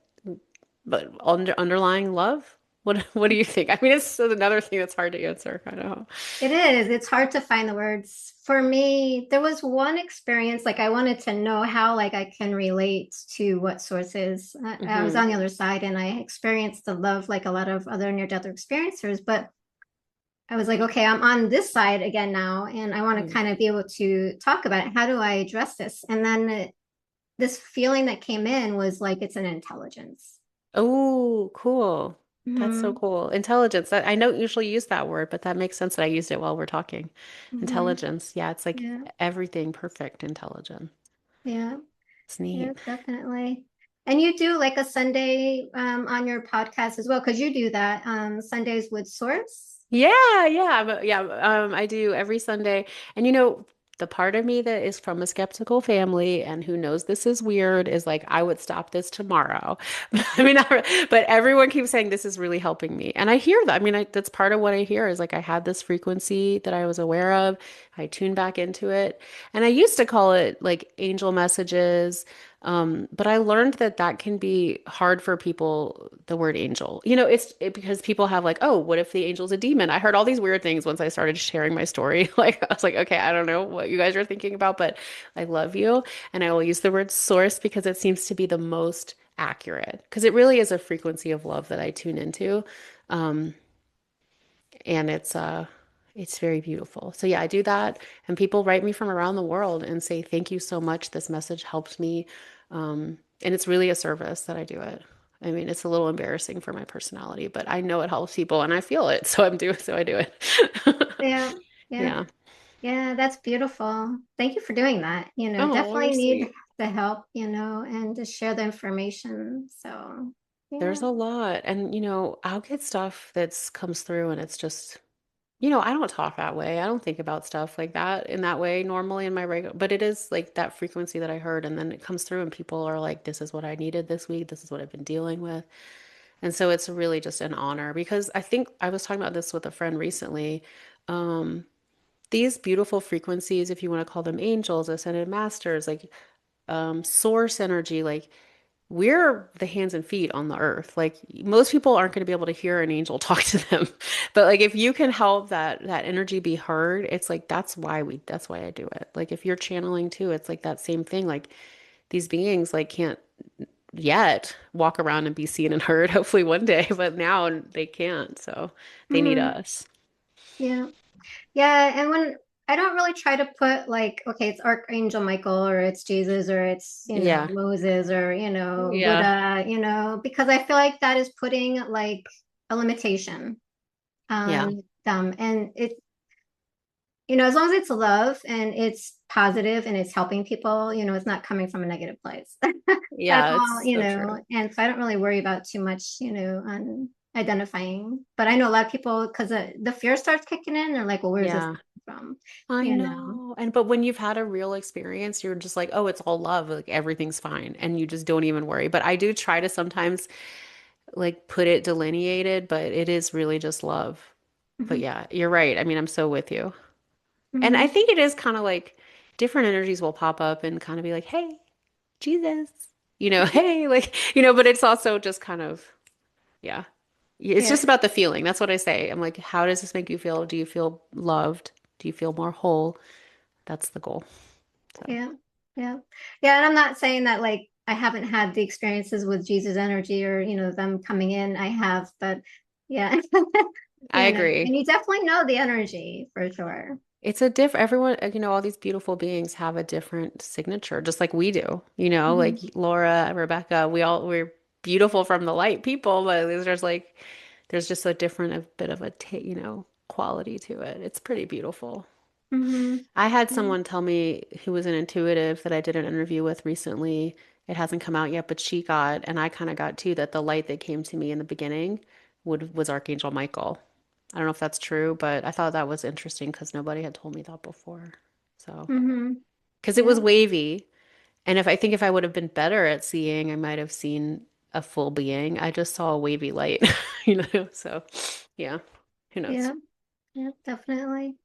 But underlying love? What do you think? I mean, it's another thing that's hard to answer. I know. It is. It's hard to find the words. For me, there was one experience, like I wanted to know how like I can relate to what source is. I was Hmm. on the other side and I experienced the love like a lot of other near-death experiencers, but I was like, okay, I'm on this side again now, and I want to kind of be able to talk about it. How do I address this? And then this feeling that came in was like it's an intelligence. Oh, cool. That's so Hmm. cool. Intelligence. I don't usually use that word, but that makes sense that I used it while we're talking. Hmm. Intelligence. Yeah, it's like Yeah, everything perfect intelligence. yeah, It's yeah, neat. definitely. And you do like a Sunday on your podcast as well, because you do that Sundays with Source. Yeah, yeah, yeah. I do every Sunday, and the part of me that is from a skeptical family and who knows this is weird is like, I would stop this tomorrow. I mean, but everyone keeps saying this is really helping me, and I hear that. I mean, that's part of what I hear is like I had this frequency that I was aware of. I tuned back into it, and I used to call it like angel messages. But I learned that that can be hard for people, the word angel. Because people have like, oh, what if the angel's a demon? I heard all these weird things once I started sharing my story. Like, I was like, okay, I don't know what you guys are thinking about, but I love you. And I will use the word source because it seems to be the most accurate, because it really is a frequency of love that I tune into. Um, and it's very beautiful. So yeah, I do that, and people write me from around the world and say thank you so much. This message helped me, and it's really a service that I do it. I mean, it's a little embarrassing for my personality, but I know it helps people, and I feel it, so I do it. Yeah, yeah, Yeah. yeah, that's beautiful. Thank you for doing that. Oh, you're Definitely need sweet. the help, and to share the information. So, There's yeah. a lot, and I'll get stuff that's comes through, and it's just I don't talk that way. I don't think about stuff like that in that way normally in my regular, but it is like that frequency that I heard, and then it comes through, and people are like, this is what I needed this week. This is what I've been dealing with. And so it's really just an honor, because I think I was talking about this with a friend recently. Um, these beautiful frequencies, if you want to call them angels, ascended masters, like source energy, like we're the hands and feet on the earth. Like most people aren't going to be able to hear an angel talk to them. But like if you can help that energy be heard, it's like that's why I do it. Like if you're channeling too, it's like that same thing. Like these beings like can't yet walk around and be seen and heard, hopefully one day, but now they can't. So they need Hmm. us. Yeah. Yeah, and when I don't really try to put like, okay, it's Archangel Michael or it's Jesus or it's, Yeah. Moses or, Yeah. Buddha, because I feel like that is putting like a limitation Yeah. on them. And as long as it's love and it's positive and it's helping people, it's not coming from a negative place. That's Yeah, all, it's so true. and so I don't really worry about too much, on identifying. But I know a lot of people, because the fear starts kicking in, they're like, well, where's this Yeah. from? I You know. know. But when you've had a real experience, you're just like, oh, it's all love, like everything's fine, and you just don't even worry. But I do try to sometimes like put it delineated, but it is really just love. But Hmm. yeah, you're right. I mean, I'm so with you. And I Hmm. think it is kind of like different energies will pop up and kind of be like, hey, Jesus, hey, like, but it's also just kind of, yeah. It's Yeah. just about the feeling. That's what I say. I'm like, how does this make you feel? Do you feel loved? Do you feel more whole? That's the goal. So Yeah. Yeah. Yeah. And I'm not saying that like I haven't had the experiences with Jesus energy or, them coming in. I have, but yeah, I and agree. you definitely know the energy for sure. It's a everyone, all these beautiful beings have a different signature, just like we do, like Hmm. Laura, Rebecca, we're beautiful from the light people, but there's just a different, a bit of a, quality to it. It's pretty beautiful. Hmm. I had Yeah. someone tell me who was an intuitive that I did an interview with recently. It hasn't come out yet, but she got, and I kind of got too, that the light that came to me in the beginning was Archangel Michael. I don't know if that's true, but I thought that was interesting because nobody had told me that before. So, Hmm. because it was Yeah. wavy, and if I would have been better at seeing, I might have seen a full being. I just saw a wavy light, So, yeah, who knows? Yeah. Yeah. Definitely.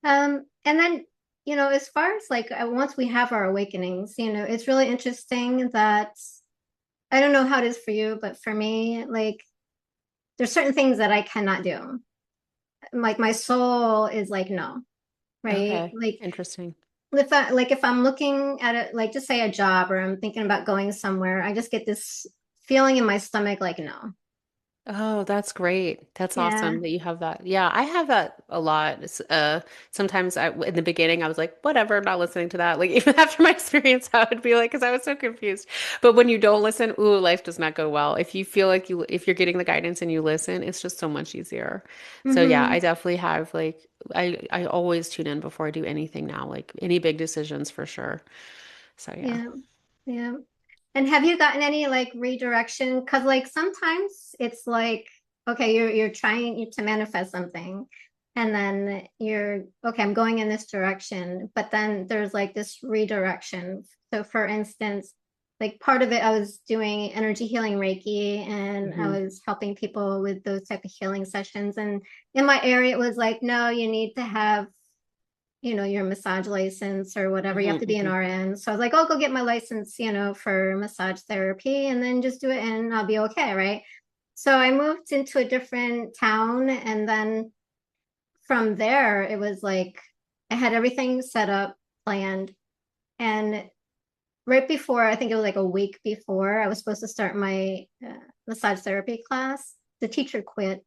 And then, as far as like once we have our awakenings, it's really interesting that I don't know how it is for you, but for me, like there's certain things that I cannot do. Like my soul is like, no, right? Okay, Like interesting. if I'm looking at it, like just say a job or I'm thinking about going somewhere, I just get this feeling in my stomach, like, no. Oh, that's great. That's Yeah. awesome that you have that. Yeah, I have that a lot. Sometimes in the beginning, I was like, whatever, I'm not listening to that. Like, even after my experience, I would be like, because I was so confused. But when you don't listen, ooh, life does not go well. If you feel like if you're getting the guidance and you listen, it's just so much easier. So yeah, I Hmm. definitely have like, I always tune in before I do anything now, like any big decisions for sure. So yeah. Yeah. Yeah. And have you gotten any like redirection? Because like sometimes it's like, okay, you're trying to manifest something, and then you're okay, I'm going in this direction, but then there's like this redirection. So for instance, like part of it, I was doing energy healing Reiki, and I Hmm. was helping people with those type of healing sessions. And in my area, it was like, no, you need to have your massage license or whatever. You have Hmm. to be an Hmm. RN. So I was like, oh, go get my license, for massage therapy and then just do it and I'll be okay, right? So I moved into a different town and then from there it was like I had everything set up, planned, and right before, I think it was like a week before I was supposed to start my massage therapy class, the teacher quit.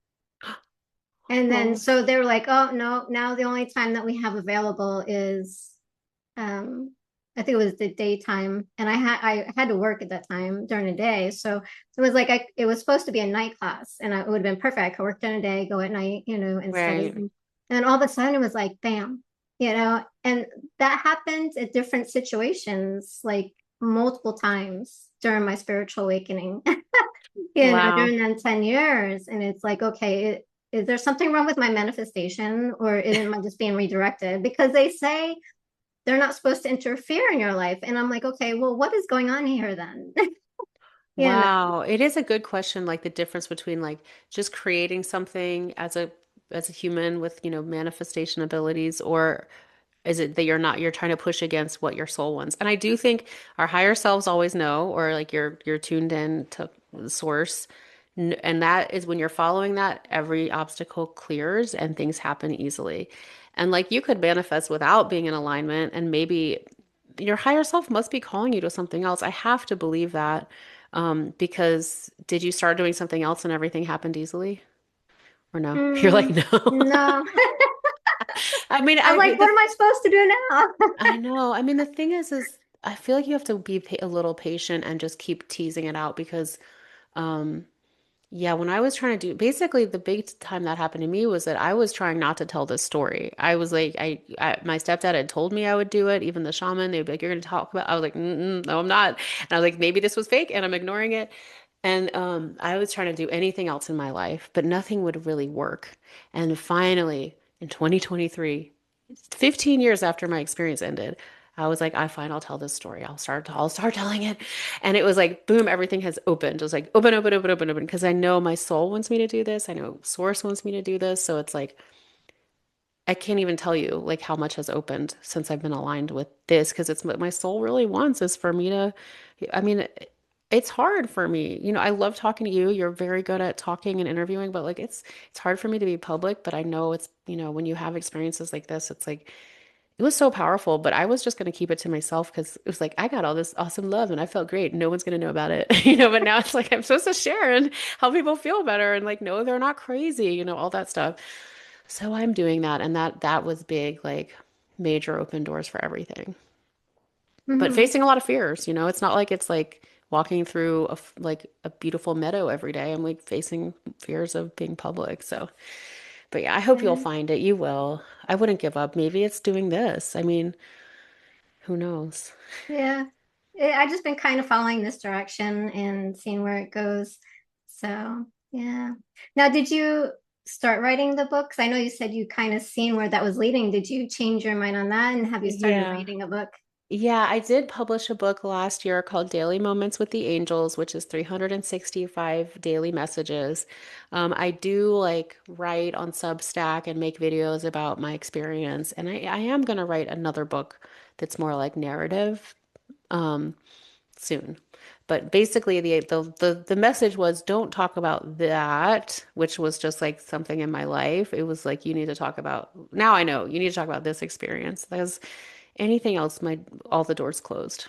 And then Oh, so they were like, oh no, now the only time that we have available is um I think it was the daytime, and I had to work at that time during the day. So it was like it was supposed to be a night class, and it would have been perfect. I could work during the day, go at night, and study. right. And then all of a sudden it was like bam, and that happened at different situations, like multiple times during my spiritual awakening. Wow. During them 10 years. And it's like, okay, is there something wrong with my manifestation or am I just being redirected? Because they say they're not supposed to interfere in your life. And I'm like, okay, well, what is going on here then? you know. Wow, it is a good question, like the difference between like just creating something as a human with, manifestation abilities, or is it that you're trying to push against what your soul wants? And I do think our higher selves always know, or like you're tuned in to the source. And that is when you're following that, every obstacle clears and things happen easily. And like you could manifest without being in alignment, and maybe your higher self must be calling you to something else. I have to believe that. Because did you start doing something else and everything happened easily? Or no? You're like, Mm, no. no. I mean, I'm like, what am I supposed to do now? I know. I mean, the thing is I feel like you have to be a little patient and just keep teasing it out because, um, yeah, when I was trying to do, basically the big time that happened to me was that I was trying not to tell this story. I was like, my stepdad had told me I would do it. Even the shaman, they'd be like, "You're going to talk about." I was like, mm-mm, "No, I'm not." And I was like, "Maybe this was fake," and I'm ignoring it. And I was trying to do anything else in my life, but nothing would really work. And finally, in 2023, 15 years after my experience ended, I was like, I'll tell this story. I'll start telling it. And it was like, boom, everything has opened. It was like, open, open, open, open, open. Because I know my soul wants me to do this. I know Source wants me to do this. So it's like, I can't even tell you like how much has opened since I've been aligned with this because it's what my soul really wants is for me to, I mean, it's hard for me. I love talking to you. You're very good at talking and interviewing, but like it's hard for me to be public, but I know when you have experiences like this, it's like it was so powerful, but I was just going to keep it to myself because it was like I got all this awesome love and I felt great. No one's going to know about it, but now it's like I'm supposed to share and help people feel better and like no, they're not crazy, all that stuff. So I'm doing that, and that was big, like major open doors for everything. But Hmm. facing a lot of fears, it's not like it's like walking through like a beautiful meadow every day. I'm like facing fears of being public. So, but yeah, I hope you'll Yeah. find it. You will. I wouldn't give up. Maybe it's doing this. I mean, who knows? Yeah. I just been kind of following this direction and seeing where it goes. So, yeah. Now, did you start writing the books? I know you said you kind of seen where that was leading. Did you change your mind on that? And have you started Yeah. writing a book? Yeah, I did publish a book last year called Daily Moments with the Angels, which is 365 daily messages. I do like write on Substack and make videos about my experience, and I am going to write another book that's more like narrative um, soon. But basically, the message was don't talk about that, which was just like something in my life. It was like you need to talk about, now I know you need to talk about this experience. Because anything else, all the doors closed.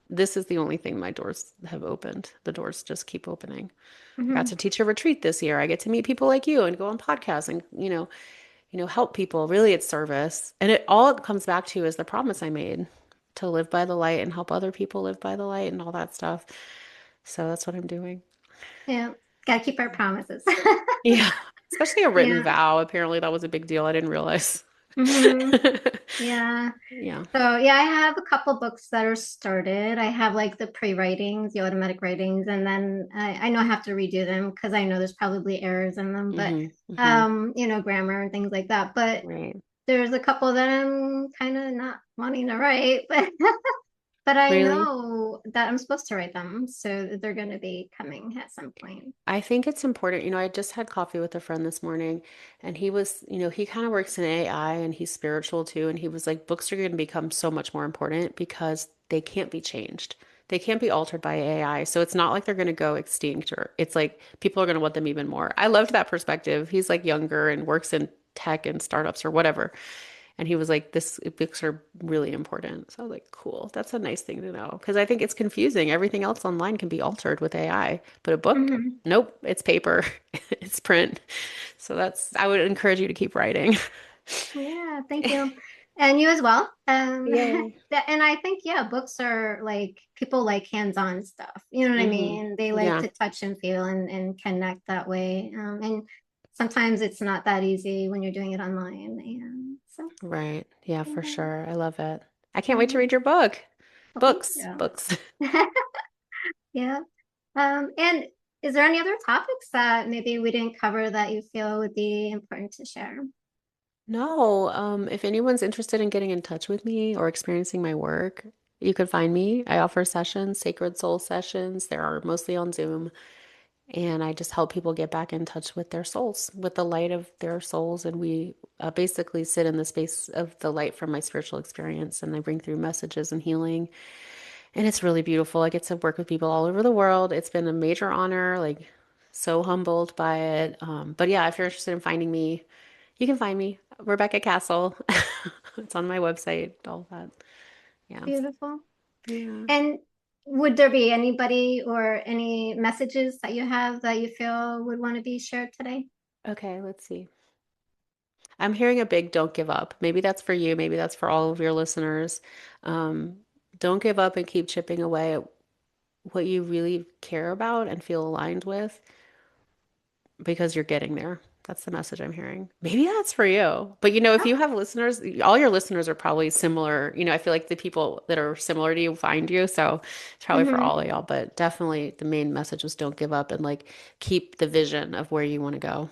This is the only thing my doors have opened. The doors just keep opening. I got Hmm. to teach a retreat this year. I get to meet people like you and go on podcasts and help people. Really, it's service, and it comes back to is the promise I made to live by the light and help other people live by the light and all that stuff. So that's what I'm doing. Yeah. Gotta keep our promises. Yeah, especially a written Yeah. vow. Apparently, that was a big deal. I didn't realize. Hmm. Yeah. Yeah. So yeah, I have a couple books that are started. I have like the pre-writings, the automatic writings, and then I know I have to redo them because I know there's probably errors in them, but Hmm. Hmm. grammar and things like that. But Right. there's a couple that I'm kind of not wanting to write, but I Really? know that I'm supposed to write them, so they're going to be coming at some point. I think it's important. I just had coffee with a friend this morning and he kind of works in AI and he's spiritual too. And he was like, books are going to become so much more important because they can't be changed. They can't be altered by AI. So it's not like they're going to go extinct or it's like people are going to want them even more. I loved that perspective. He's like younger and works in tech and startups or whatever. And he was like, this books are really important. So I was like, cool. That's a nice thing to know. Because I think it's confusing. Everything else online can be altered with AI. But a book, Hmm. nope, it's paper, it's print. So I would encourage you to keep writing. Yeah, thank you. And you as well. Yay. And I think, yeah, books are like people like hands-on stuff. You know what I Hmm. mean? They like Yeah, to touch and feel and connect that way. And sometimes it's not that easy when you're doing it online. And so, right. Yeah, for yeah, sure. I love it. I can't wait to yeah. read your book. Well, thank Books, you. books. Yeah. And is there any other topics that maybe we didn't cover that you feel would be important to share? No, if anyone's interested in getting in touch with me or experiencing my work, you can find me. I offer sessions, sacred soul sessions. They are mostly on Zoom. And I just help people get back in touch with their souls, with the light of their souls. And we basically sit in the space of the light from my spiritual experience. And I bring through messages and healing. And it's really beautiful. I get to work with people all over the world. It's been a major honor, like so humbled by it. But yeah, if you're interested in finding me, you can find me, Rebecca Kastl. It's on my website, all that. Yeah. Beautiful. Yeah. And would there be anybody or any messages that you have that you feel would want to be shared today? Okay, let's see. I'm hearing a big don't give up. Maybe that's for you. Maybe that's for all of your listeners. Um, don't give up and keep chipping away at what you really care about and feel aligned with because you're getting there. That's the message I'm hearing. Maybe that's for you. But if Oh, you have listeners, all your listeners are probably similar. I feel like the people that are similar to you find you. So it's probably for hmm. all of y'all. But definitely the main message was don't give up and like keep the vision of where you want to go.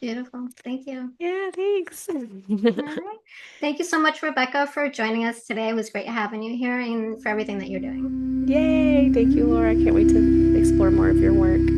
Beautiful. Thank you. Yeah, thanks. All right. Thank you so much, Rebecca, for joining us today. It was great having you here and for everything that you're doing. Yay. Thank you, Laura. I can't wait to explore more of your work.